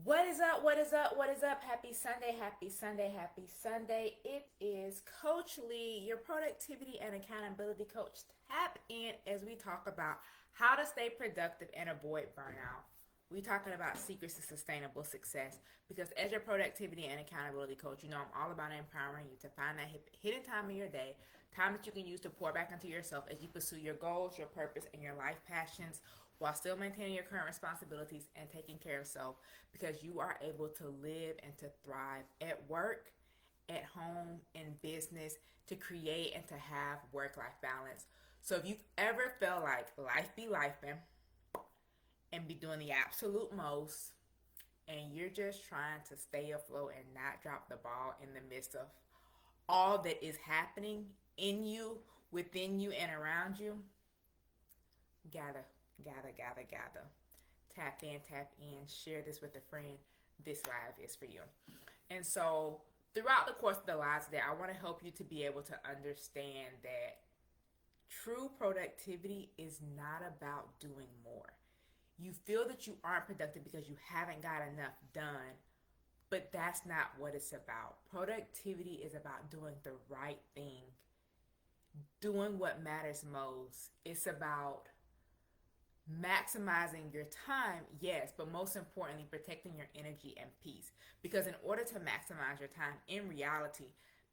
What is up? What is up? What is up? Happy Sunday, happy Sunday, happy Sunday. It is Coach Lee, your productivity and accountability coach. Tap in as we talk about how to stay productive and avoid burnout. We're talking about secrets to sustainable success because as your productivity and accountability coach, I'm all about empowering you to find that hidden time in your day, time that you can use to pour back into yourself as you pursue your goals, your purpose, and your life passions while still maintaining your current responsibilities and taking care of self because you are able to live and to thrive at work, at home, in business, to create and to have work-life balance. So if you've ever felt like life be lifing and be doing the absolute most and you're just trying to stay afloat and not drop the ball in the midst of all that is happening in you, within you, and around you, gather, gather. Tap in, share this with a friend. This live is for you. And so, throughout the course of the live today, I want to help you to be able to understand that true productivity is not about doing more. You feel that you aren't productive because you haven't got enough done, but that's not what it's about. Productivity is about doing the right thing, doing what matters most. It's about maximizing your time, yes, but most importantly, protecting your energy and peace. Because in order to maximize your time, in reality,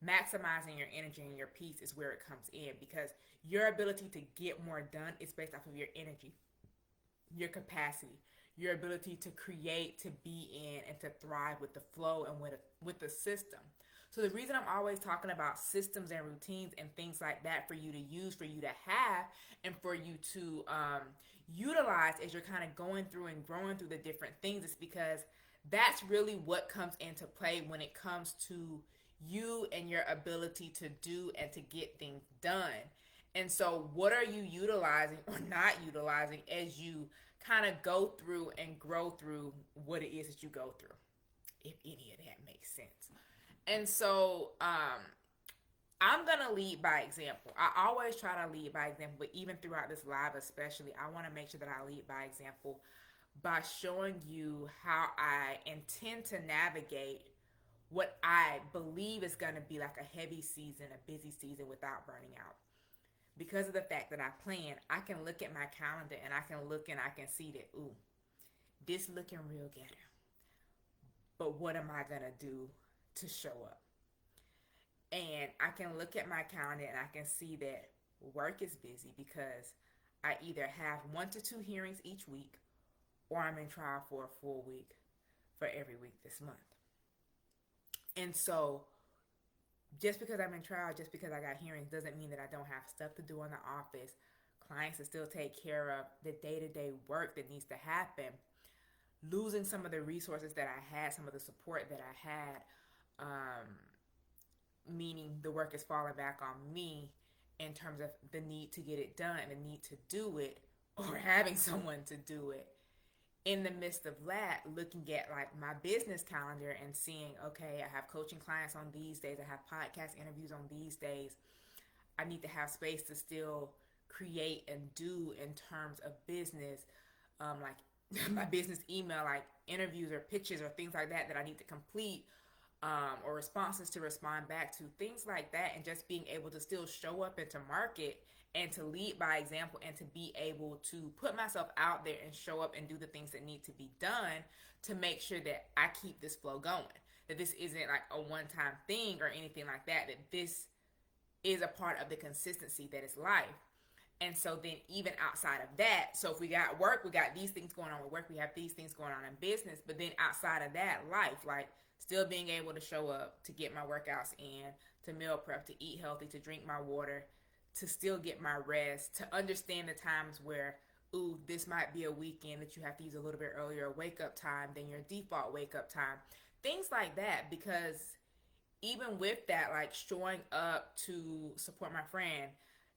maximizing your energy and your peace is where it comes in. Because your ability to get more done is based off of your energy, your capacity, your ability to create, to be in, and to thrive with the flow and with the system. So the reason I'm always talking about systems and routines and things like that for you to use, for you to have, and for you to utilize as you're kind of going through and growing through the different things is because that's really what comes into play when it comes to you and your ability to do and to get things done. And so what are you utilizing or not utilizing as you kind of go through and grow through what it is that you go through, if any of that makes sense. And so I'm going to lead by example. I always try to lead by example, but even throughout this live especially, I want to make sure that I lead by example by showing you how I intend to navigate what I believe is going to be like a heavy season, a busy season without burning out. Because of the fact that I plan, I can look at my calendar and I can look and I can see that, ooh, this looking real ghetto. But what am I going to do to show up? And I can look at my calendar and I can see that work is busy because I either have 1 to 2 hearings each week or I'm in trial for a full week for every week this month. And so just because I'm in trial, just because I got hearings doesn't mean that I don't have stuff to do in the office, clients to still take care of, the day-to-day work that needs to happen. Losing some of the resources that I had, some of the support that I had, meaning the work is falling back on me in terms of the need to get it done, the need to do it, or having someone to do it. In the midst of that, looking at like my business calendar and seeing, okay, I have coaching clients on these days, I have podcast interviews on these days. I need to have space to still create and do in terms of business, like my business email, like interviews or pitches or things like that I need to complete, or responses to respond back to, things like that, and just being able to still show up and to market and to lead by example and to be able to put myself out there and show up and do the things that need to be done to make sure that I keep this flow going, that this isn't like a one-time thing or anything like that, that this is a part of the consistency that is life. And so then even outside of that, so if we got work, we got these things going on with work, we have these things going on in business, but then outside of that, life, like still being able to show up, to get my workouts in, to meal prep, to eat healthy, to drink my water, to still get my rest, to understand the times where, ooh, this might be a weekend that you have to use a little bit earlier wake up time than your default wake up time. Things like that, because even with that, like showing up to support my friend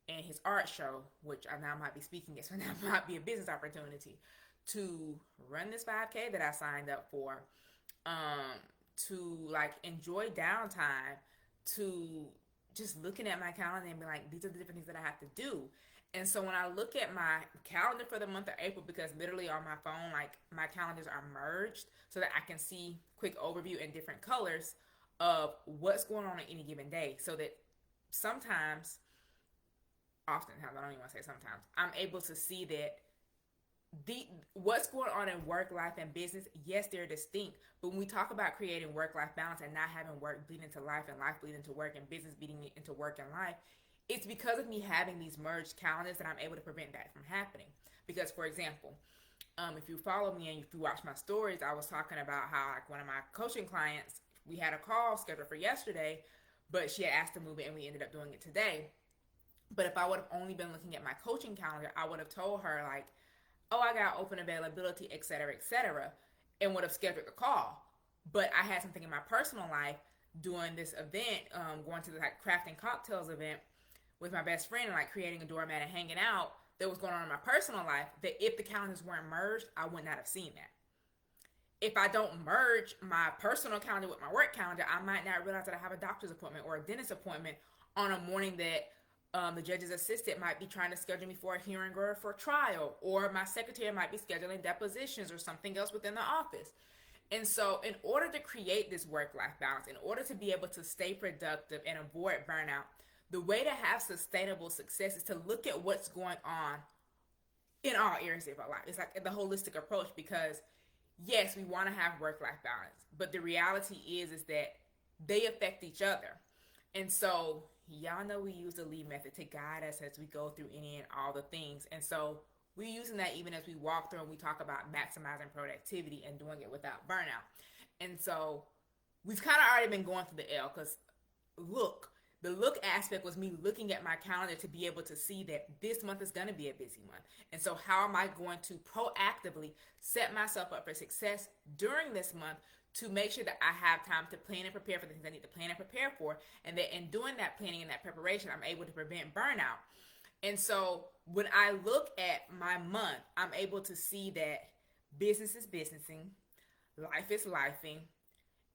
and his art show, which I now might be speaking at, so now might be a business opportunity, to run this 5K that I signed up for, to like enjoy downtime, to just looking at my calendar and be like, these are the different things that I have to do. And so when I look at my calendar for the month of April, because literally on my phone, like my calendars are merged so that I can see quick overview in different colors of what's going on any given day. So that sometimes, oftentimes, I don't even want to say sometimes, I'm able to see that the what's going on in work life and business, yes, they're distinct, but when we talk about creating work life balance and not having work bleed into life and life bleed into work and business bleeding into work and life, it's because of me having these merged calendars that I'm able to prevent that from happening. Because, for example, if you follow me and if you watch my stories, I was talking about how, like, one of my coaching clients, we had a call scheduled for yesterday, but she had asked to move it and we ended up doing it today. But if I would have only been looking at my coaching calendar, I would have told her, like, oh, I got open availability, et cetera, and would have scheduled the call. But I had something in my personal life doing this event, going to the, like, crafting cocktails event with my best friend and, like, creating a doormat and hanging out that was going on in my personal life, that if the calendars weren't merged, I would not have seen that. If I don't merge my personal calendar with my work calendar, I might not realize that I have a doctor's appointment or a dentist appointment on a morning that the judge's assistant might be trying to schedule me for a hearing or for trial, or my secretary might be scheduling depositions or something else within the office. And so in order to create this work-life balance, in order to be able to stay productive and avoid burnout, the way to have sustainable success is to look at what's going on in all areas of our life. It's like the holistic approach, because yes, we want to have work-life balance, but the reality is that they affect each other. And so y'all know we use the lead method to guide us as we go through any and all the things. And so we're using that even as we walk through and we talk about maximizing productivity and doing it without burnout. And so we've kind of already been going through the L, because the look aspect was me looking at my calendar to be able to see that this month is going to be a busy month. And so how am I going to proactively set myself up for success during this month to make sure that I have time to plan and prepare for the things I need to plan and prepare for, and that in doing that planning and that preparation, I'm able to prevent burnout. And so when I look at my month, I'm able to see that business is businessing, life is lifing,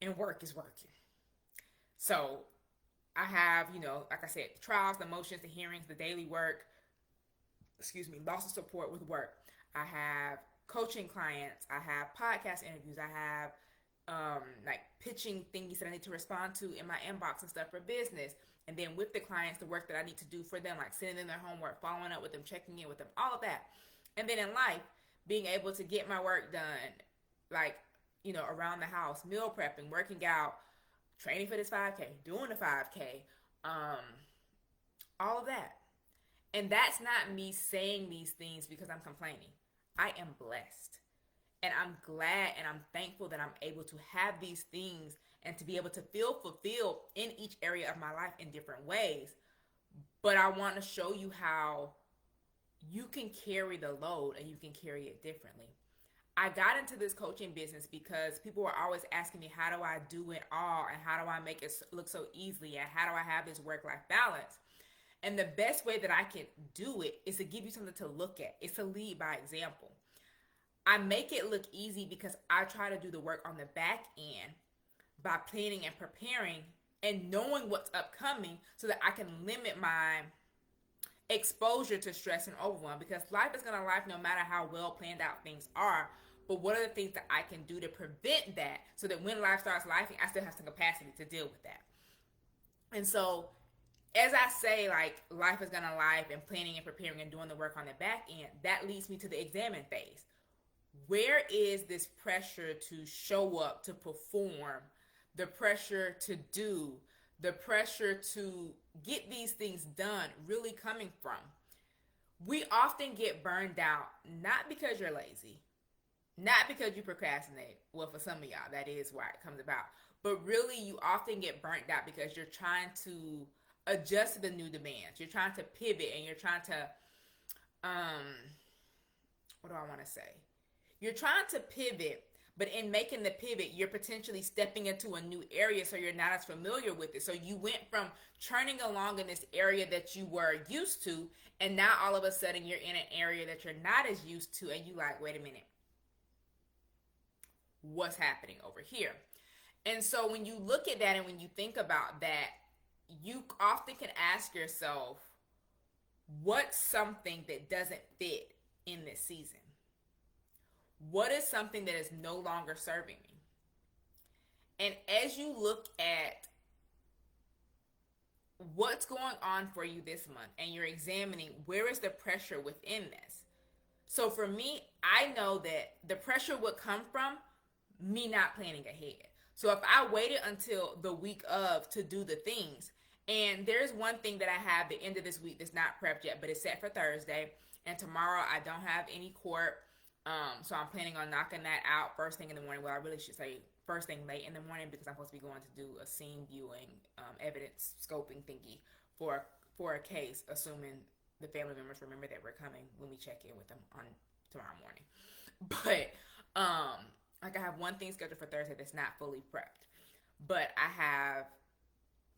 and work is working. So I have, like I said, the trials, the motions, the hearings, the daily work, loss of support with work. I have coaching clients. I have podcast interviews. I have like pitching things that I need to respond to in my inbox and stuff for business. And then with the clients, the work that I need to do for them, like sending them their homework, following up with them, checking in with them, all of that. And then in life, being able to get my work done, like, around the house, meal prepping, working out, training for this 5K, doing the 5K, all of that. And that's not me saying these things because I'm complaining. I am blessed. And I'm glad and I'm thankful that I'm able to have these things and to be able to feel fulfilled in each area of my life in different ways. But I want to show you how you can carry the load and you can carry it differently. I got into this coaching business because people were always asking me, how do I do it all? And how do I make it look so easily? And how do I have this work-life balance? And the best way that I can do it is to give you something to look at. It's to lead by example. I make it look easy because I try to do the work on the back end by planning and preparing and knowing what's upcoming so that I can limit my exposure to stress and overwhelm, because life is going to life no matter how well planned out things are. But what are the things that I can do to prevent that so that when life starts lifing, I still have some capacity to deal with that? And so as I say, like, life is going to life and planning and preparing and doing the work on the back end, that leads me to the examine phase. Where is this pressure to show up, to perform, the pressure to do, the pressure to get these things done really coming from? We often get burned out, not because you're lazy, not because you procrastinate. Well, for some of y'all, that is why it comes about. But really, you often get burnt out because you're trying to adjust to the new demands. You're trying to pivot and you're trying to, what do I want to say? You're trying to pivot, but in making the pivot, you're potentially stepping into a new area, so you're not as familiar with it. So you went from churning along in this area that you were used to, and now all of a sudden you're in an area that you're not as used to, and you like, wait a minute, what's happening over here? And so when you look at that and when you think about that, you often can ask yourself, What's something that doesn't fit in this season? What is something that is no longer serving me? And as you look at what's going on for you this month and you're examining where is the pressure within this. So for me, I know that the pressure would come from me not planning ahead. So if I waited until the week of to do the things, and there's one thing that I have the end of this week that's not prepped yet, but it's set for Thursday, and tomorrow I don't have any court. So I'm planning on knocking that out first thing in the morning. Well, I really should say first thing late in the morning because I'm supposed to be going to do a scene viewing, evidence scoping thingy for a case, assuming the family members remember that we're coming when we check in with them on tomorrow morning. But like I have one thing scheduled for Thursday that's not fully prepped, but I have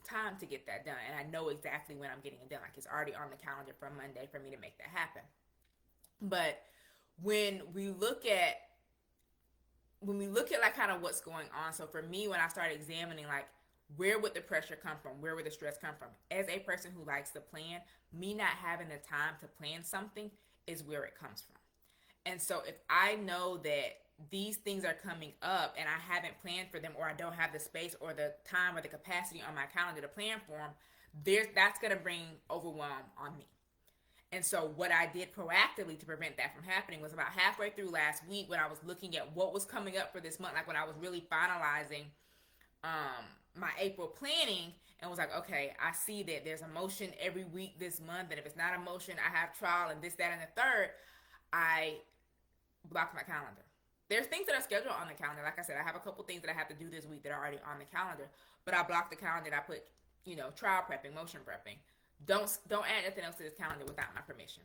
time to get that done, and I know exactly when I'm getting it done. Like it's already on the calendar for Monday for me to make that happen. But when we look at like kind of what's going on, so for me, when I started examining like where would the pressure come from, where would the stress come from, as a person who likes to plan, me not having the time to plan something is where it comes from. And so if I know that these things are coming up and I haven't planned for them, or I don't have the space or the time or the capacity on my calendar to plan for them, that's going to bring overwhelm on me. And so what I did proactively to prevent that from happening was about halfway through last week when I was looking at what was coming up for this month, like when I was really finalizing my April planning, and was like, okay, I see that there's a motion every week this month, and if it's not a motion, I have trial and this, that, and the third. I blocked my calendar. There's things that are scheduled on the calendar. Like I said, I have a couple things that I have to do this week that are already on the calendar, but I blocked the calendar and I put, trial prepping, motion prepping. Don't add anything else to this calendar without my permission.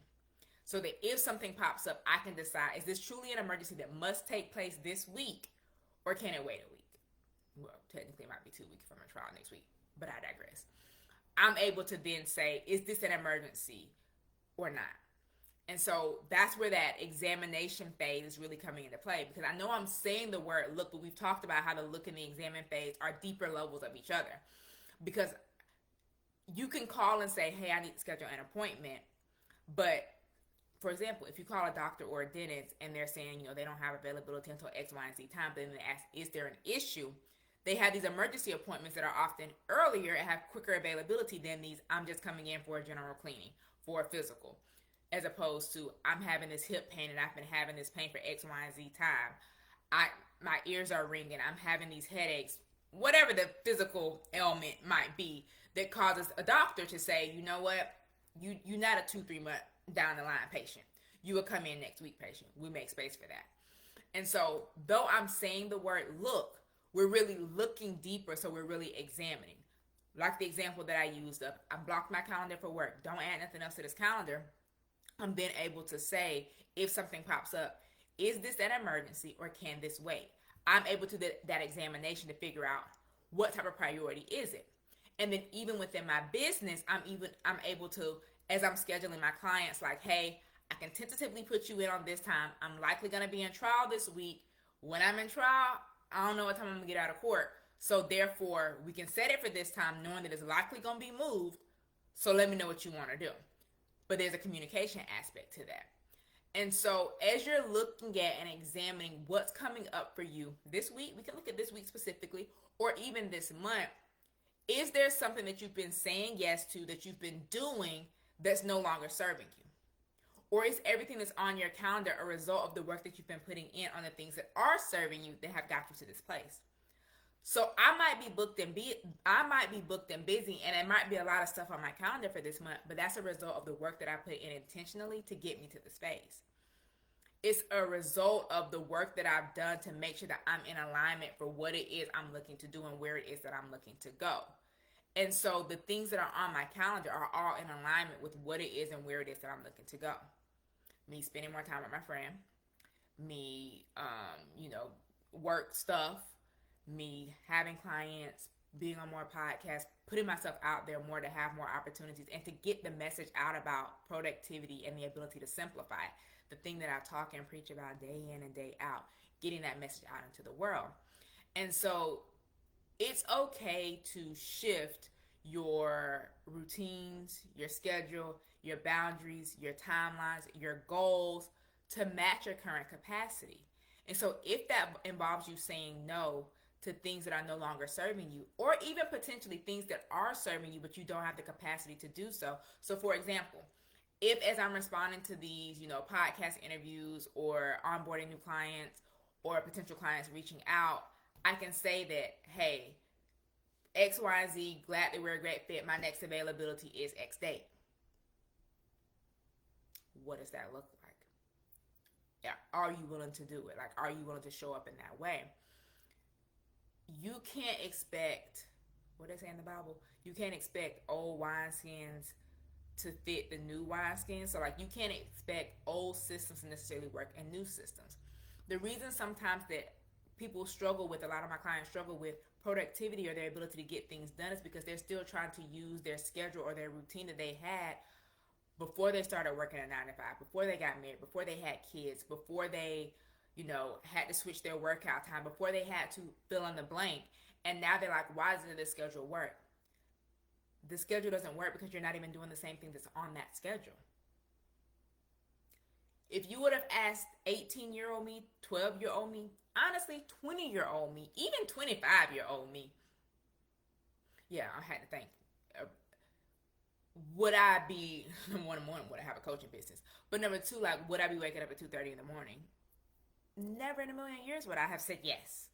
So that if something pops up, I can decide, is this truly an emergency that must take place this week, or can it wait a week? Well, technically it might be 2 weeks from a trial next week, but I digress. I'm able to then say, is this an emergency or not? And so that's where that examination phase is really coming into play, because I know I'm saying the word look, but we've talked about how the look and the examine phase are deeper levels of each other. Because you can call and say, hey, I need to schedule an appointment. But for example, if you call a doctor or a dentist and they're saying, they don't have availability until X, Y, and Z time, but then they ask, is there an issue? They have these emergency appointments that are often earlier and have quicker availability than these, I'm just coming in for a general cleaning, for a physical. As opposed to, I'm having this hip pain and I've been having this pain for X, Y, and Z time. My ears are ringing. I'm having these headaches. Whatever the physical ailment might be that causes a doctor to say, you know what, you're not a 2-3 month down the line patient. You will come in next week patient. We make space for that. And so, though I'm saying the word look, we're really looking deeper, so we're really examining. Like the example that I used of, I blocked my calendar for work. Don't add nothing else to this calendar. I'm then able to say, if something pops up, is this an emergency or can this wait? I'm able to do that examination to figure out what type of priority is it. And then even within my business, I'm able to, as I'm scheduling my clients, like, hey, I can tentatively put you in on this time. I'm likely going to be in trial this week. When I'm in trial, I don't know what time I'm going to get out of court. So therefore, we can set it for this time knowing that it's likely going to be moved. So let me know what you want to do. But there's a communication aspect to that. And so as you're looking at and examining what's coming up for you this week, we can look at this week specifically, or even this month, is there something that you've been saying yes to, that you've been doing, that's no longer serving you? Or is everything that's on your calendar a result of the work that you've been putting in on the things that are serving you that have got you to this place? So I might be booked and busy, and it might be a lot of stuff on my calendar for this month, but that's a result of the work that I put in intentionally to get me to the space. It's a result of the work that I've done to make sure that I'm in alignment for what it is I'm looking to do and where it is that I'm looking to go. And so the things that are on my calendar are all in alignment with what it is and where it is that I'm looking to go. Me spending more time with my friend, me, work stuff, me having clients, being on more podcasts, putting myself out there more to have more opportunities and to get the message out about productivity and the ability to simplify. The thing that I talk and preach about day in and day out, getting that message out into the world. And so it's okay to shift your routines, your schedule, your boundaries, your timelines, your goals to match your current capacity. And so if that involves you saying no to things that are no longer serving you, or even potentially things that are serving you but you don't have the capacity to do so. So for example, if as I'm responding to these, podcast interviews or onboarding new clients or potential clients reaching out, I can say that, hey, XYZ, glad that we're a great fit. My next availability is X date. What does that look like? Yeah, are you willing to do it? Like, are you willing to show up in that way? You can't expect, what they say in the Bible, you can't expect old wineskins to fit the new wineskins. So, like, you can't expect old systems to necessarily work in new systems. The reason sometimes that people struggle with, a lot of my clients struggle with productivity or their ability to get things done is because they're still trying to use their schedule or their routine that they had before they started working a 9 to 5, before they got married, before they had kids, before they, had to switch their workout time, before they had to fill in the blank. And now they're like, why doesn't this schedule work? The schedule doesn't work because you're not even doing the same thing that's on that schedule. If you would have asked 18-year-old me, 12-year-old me, honestly, 20-year-old me, even 25-year-old me, yeah, I had to think, would I be, number one, would I have a coaching business? But number two, like, would I be waking up at 2:30 in the morning? Never in a million years would I have said yes.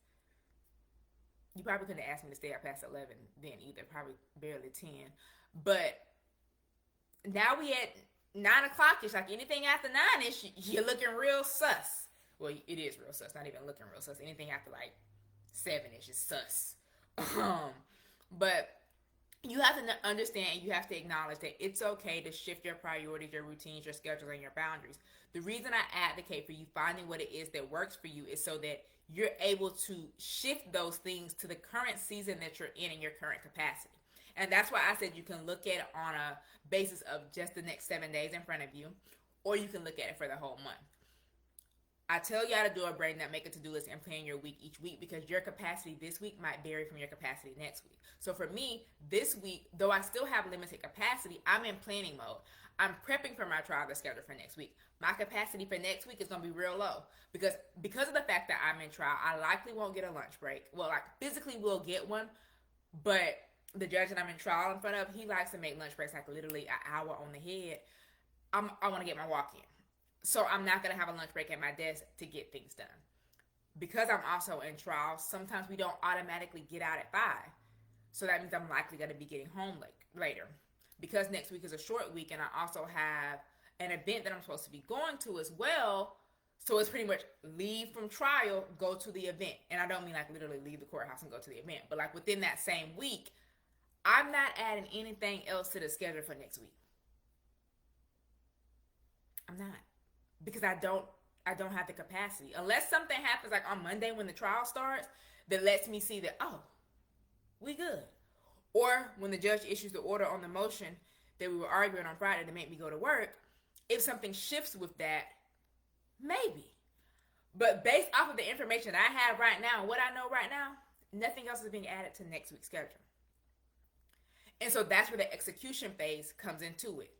You probably couldn't have asked me to stay up past 11 then either, probably barely 10. But now we at 9 o'clock-ish, like anything after 9-ish, you're looking real sus. Well, it is real sus, not even looking real sus. Anything after like 7-ish is sus. But you have to understand and you have to acknowledge that it's okay to shift your priorities, your routines, your schedules, and your boundaries. The reason I advocate for you finding what it is that works for you is so that you're able to shift those things to the current season that you're in your current capacity. And that's why I said you can look at it on a basis of just the next 7 days in front of you, or you can look at it for the whole month. I tell y'all to do a brain that make a to-do list and plan your week each week because your capacity this week might vary from your capacity next week. So for me, this week, though I still have limited capacity, I'm in planning mode. I'm prepping for my trial schedule for next week. My capacity for next week is going to be real low because of the fact that I'm in trial, I likely won't get a lunch break. Well, like physically we'll get one, but the judge that I'm in trial in front of, he likes to make lunch breaks like literally an hour on the head. I want to get my walk in. So I'm not going to have a lunch break at my desk to get things done. Because I'm also in trial, sometimes we don't automatically get out at 5. So that means I'm likely going to be getting home later. Because next week is a short week and I also have an event that I'm supposed to be going to as well. So it's pretty much leave from trial, go to the event. And I don't mean like literally leave the courthouse and go to the event. But like within that same week, I'm not adding anything else to the schedule for next week. I'm not. Because I don't have the capacity. Unless something happens like on Monday when the trial starts that lets me see that, oh, we good. Or when the judge issues the order on the motion that we were arguing on Friday to make me go to work, if something shifts with that, maybe. But based off of the information that I have right now, what I know right now, nothing else is being added to next week's schedule. And so that's where the execution phase comes into it.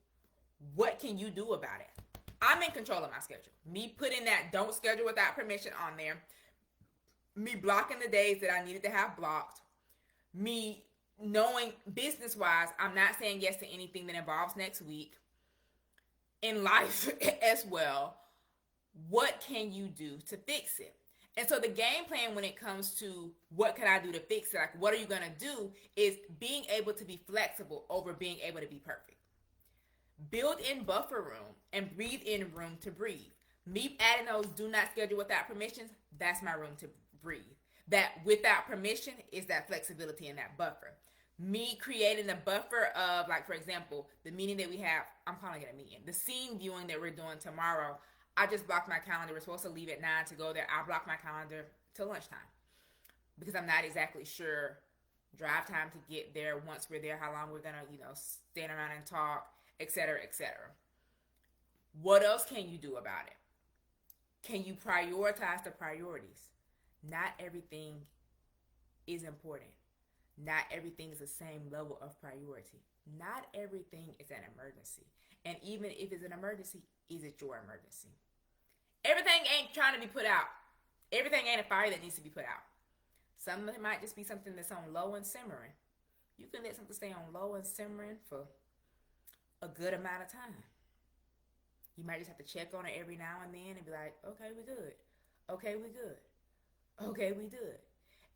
What can you do about it? I'm in control of my schedule. Me putting that don't schedule without permission on there. Me blocking the days that I needed to have blocked. Me knowing business-wise, I'm not saying yes to anything that involves next week. In life as well, what can you do to fix it? And so the game plan when it comes to what can I do to fix it, like what are you going to do, is being able to be flexible over being able to be perfect. Build in buffer room and breathe in room to breathe. Me adding those do not schedule without permissions, that's my room to breathe. That without permission is that flexibility and that buffer. Me creating the buffer of, like, for example, the meeting that we have, I'm calling it a meeting. The scene viewing that we're doing tomorrow, I just blocked my calendar. We're supposed to leave at 9 to go there. I blocked my calendar till lunchtime because I'm not exactly sure drive time to get there once we're there, how long we're going to, stand around and talk, etc., etc. What else can you do about it? Can you prioritize the priorities? Not everything is important. Not everything is the same level of priority. Not everything is an emergency. And even if it's an emergency, is it your emergency? Everything ain't trying to be put out. Everything ain't a fire that needs to be put out. Some of it might just be something that's on low and simmering. You can let something stay on low and simmering for a good amount of time. You might just have to check on it every now and then and be like, okay, we good. Okay, we good. Okay, we good.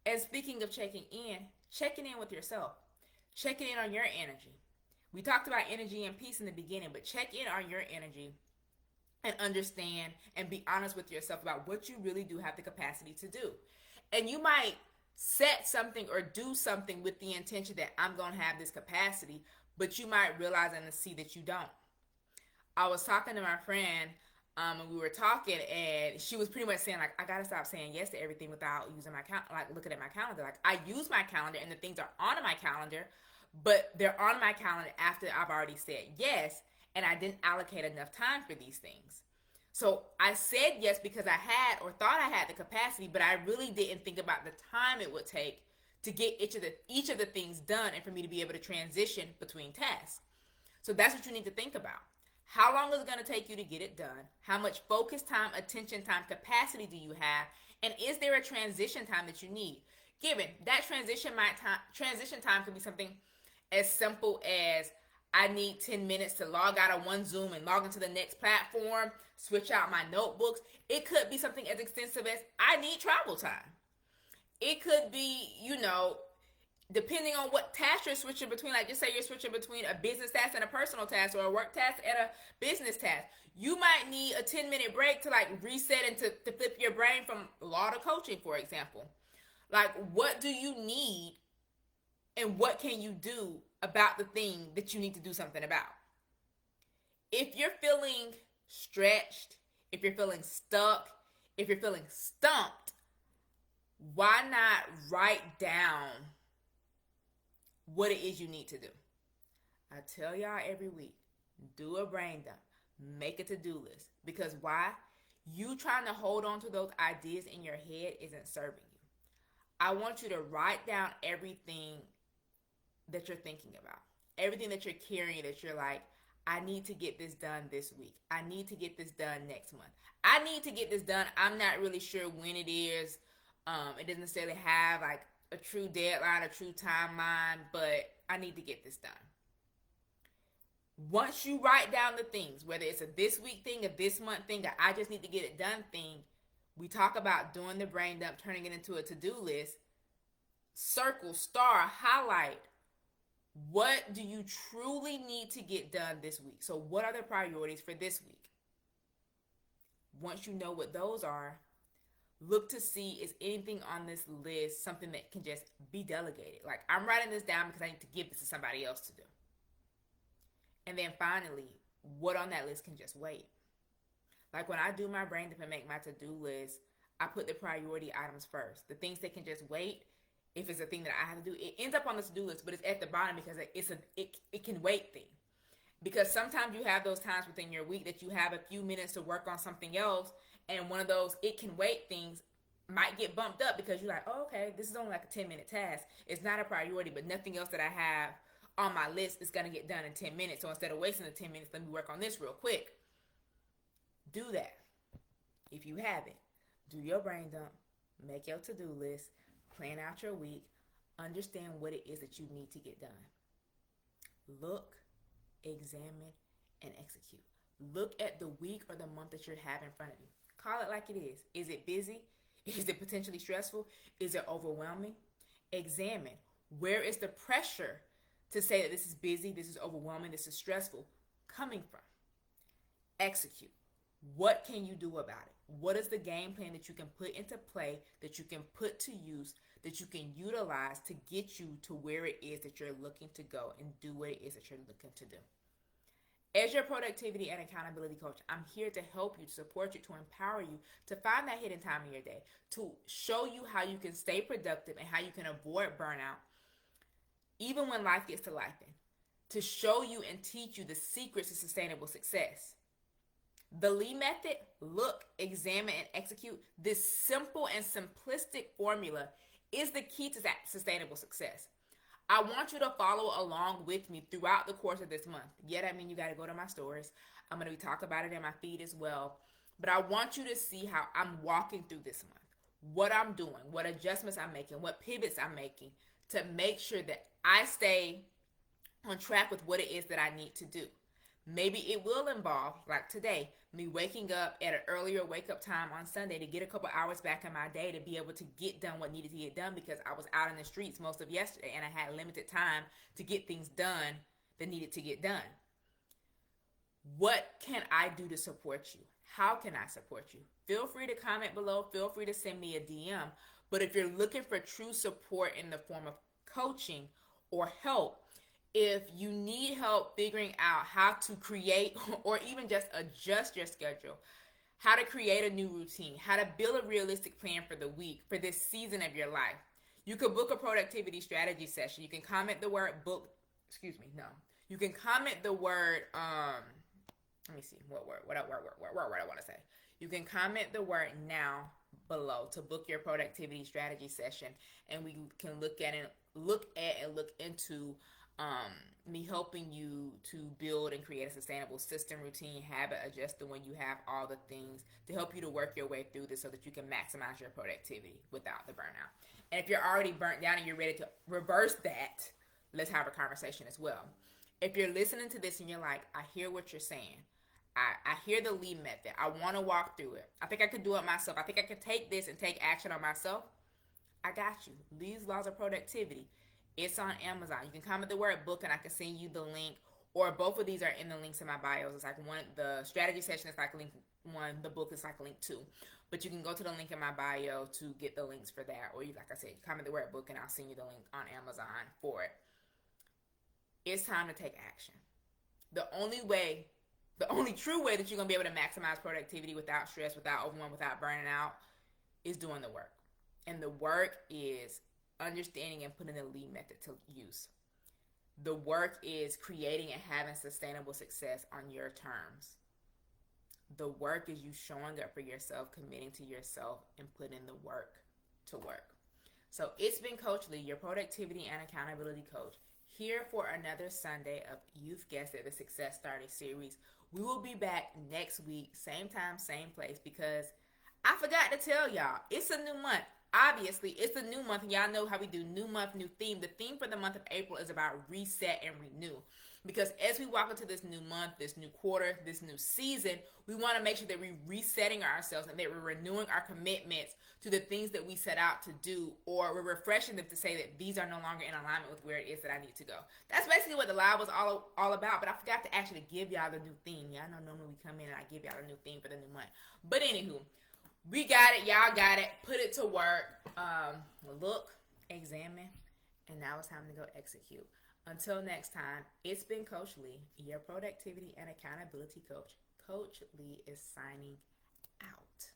And speaking of checking in with yourself. Checking in on your energy. We talked about energy and peace in the beginning, but check in on your energy and understand and be honest with yourself about what you really do have the capacity to do. And you might set something or do something with the intention that I'm going to have this capacity, but you might realize and see that you don't. I was talking to my friend, and we were talking, and she was pretty much saying, like, I got to stop saying yes to everything without using my calendar, like looking at my calendar. Like, I use my calendar and the things are on my calendar, but they're on my calendar after I've already said yes, and I didn't allocate enough time for these things. So I said yes because I had or thought I had the capacity, but I really didn't think about the time it would take to get each of the things done and for me to be able to transition between tasks. So that's what you need to think about. How long is it going to take you to get it done? How much focus time, attention time, capacity do you have? And is there a transition time that you need? Given that transition time could be something as simple as I need 10 minutes to log out of one Zoom and log into the next platform, switch out my notebooks. It could be something as extensive as I need travel time. It could be, depending on what task you're switching between, like just say you're switching between a business task and a personal task, or a work task and a business task. You might need a 10-minute break to like reset and to flip your brain from law to coaching, for example. Like, what do you need and what can you do about the thing that you need to do something about? If you're feeling stretched, if you're feeling stuck, if you're feeling stumped, why not write down what it is you need to do? I tell y'all every week, do a brain dump, make a to-do list. Because why? You trying to hold on to those ideas in your head isn't serving you. I want you to write down everything that you're thinking about, everything that you're carrying, that you're like, I need to get this done this week. I need to get this done next month. I need to get this done. I'm not really sure when it is. It doesn't necessarily have like a true deadline, a true timeline, but I need to get this done. Once you write down the things, whether it's a this week thing, a this month thing, a I just need to get it done thing, we talk about doing the brain dump, turning it into a to-do list. Circle, star, highlight. What do you truly need to get done this week? So what are the priorities for this week? Once you know what those are, look to see, is anything on this list something that can just be delegated? Like, I'm writing this down because I need to give this to somebody else to do. And then finally, what on that list can just wait? Like when I do my brain dump and make my to-do list, I put the priority items first. The things that can just wait, if it's a thing that I have to do, it ends up on the to-do list, but it's at the bottom because it can wait thing. Because sometimes you have those times within your week that you have a few minutes to work on something else, and one of those it can wait things might get bumped up because you're like, oh, okay, this is only like a 10-minute task. It's not a priority, but nothing else that I have on my list is going to get done in 10 minutes. So instead of wasting the 10 minutes, let me work on this real quick. Do that. If you haven't, do your brain dump, make your to-do list, plan out your week, understand what it is that you need to get done. Look, examine, and execute. Look at the week or the month that you have in front of you. Call it like it is. Is it busy? Is it potentially stressful? Is it overwhelming? Examine. Where is the pressure to say that this is busy, this is overwhelming, this is stressful coming from? Execute. What can you do about it? What is the game plan that you can put into play, that you can put to use, that you can utilize to get you to where it is that you're looking to go and do what it is that you're looking to do? As your productivity and accountability coach, I'm here to help you, to support you, to empower you, to find that hidden time in your day, to show you how you can stay productive and how you can avoid burnout, even when life gets to life, to show you and teach you the secrets to sustainable success. The Lee method, look, examine, and execute, this simple and simplistic formula is the key to that sustainable success. I want you to follow along with me throughout the course of this month. Yeah, that means you got to go to my stories. I'm going to be talking about it in my feed as well. But I want you to see how I'm walking through this month, what I'm doing, what adjustments I'm making, what pivots I'm making to make sure that I stay on track with what it is that I need to do. Maybe it will involve, like today, me waking up at an earlier wake up time on Sunday to get a couple hours back in my day to be able to get done what needed to get done because I was out in the streets most of yesterday and I had limited time to get things done that needed to get done. What can I do to support you? How can I support you? Feel free to comment below. Feel free to send me a DM. But if you're looking for true support in the form of coaching or help, if you need help figuring out how to create or even just adjust your schedule, how to create a new routine, how to build a realistic plan for the week, for this season of your life, you could book a productivity strategy session. You can comment the word book, You can comment the word, let me see, what word I want to say. You can comment the word now below to book your productivity strategy session, and we can look into me helping you to build and create a sustainable system, routine, habit, adjusting when you have all the things to help you to work your way through this so that you can maximize your productivity without the burnout. And if you're already burnt down and you're ready to reverse that, let's have a conversation as well. If you're listening to this and you're like, I hear what you're saying, I hear the lead method, I want to walk through it, I think I could do it myself, I think I could take this and take action on myself, I got you. Lee's Laws of Productivity. It's on Amazon. You can comment the word book and I can send you the link, or both of these are in the links in my bios. It's like one, the strategy session is like link 1, the book is like link 2. But you can go to the link in my bio to get the links for that, or you, like I said, comment the word book and I'll send you the link on Amazon for it. It's time to take action. The only true way that you're going to be able to maximize productivity without stress, without overwhelm, without burning out is doing the work. And the work is understanding and putting the lead method to use. The work is creating and having sustainable success on your terms. The work is you showing up for yourself, committing to yourself, and putting the work to work. So it's been Coach Lee, your productivity and accountability coach, here for another Sunday of You've Guessed It, the Success Started series. We will be back next week, same time, same place, because I forgot to tell y'all, it's a new month. Obviously, it's a new month, and y'all know how we do new month, new theme. The theme for the month of April is about reset and renew. Because as we walk into this new month, this new quarter, this new season, we want to make sure that we're resetting ourselves and that we're renewing our commitments to the things that we set out to do, or we're refreshing them to say that these are no longer in alignment with where it is that I need to go. That's basically what the live was all about, but I forgot to actually give y'all the new theme. Y'all know normally we come in and I give y'all a new theme for the new month. But anywho, we got it. Y'all got it. Put it to work. Look, examine, and now it's time to go execute. Until next time, it's been Coach Lee, your productivity and accountability coach. Coach Lee is signing out.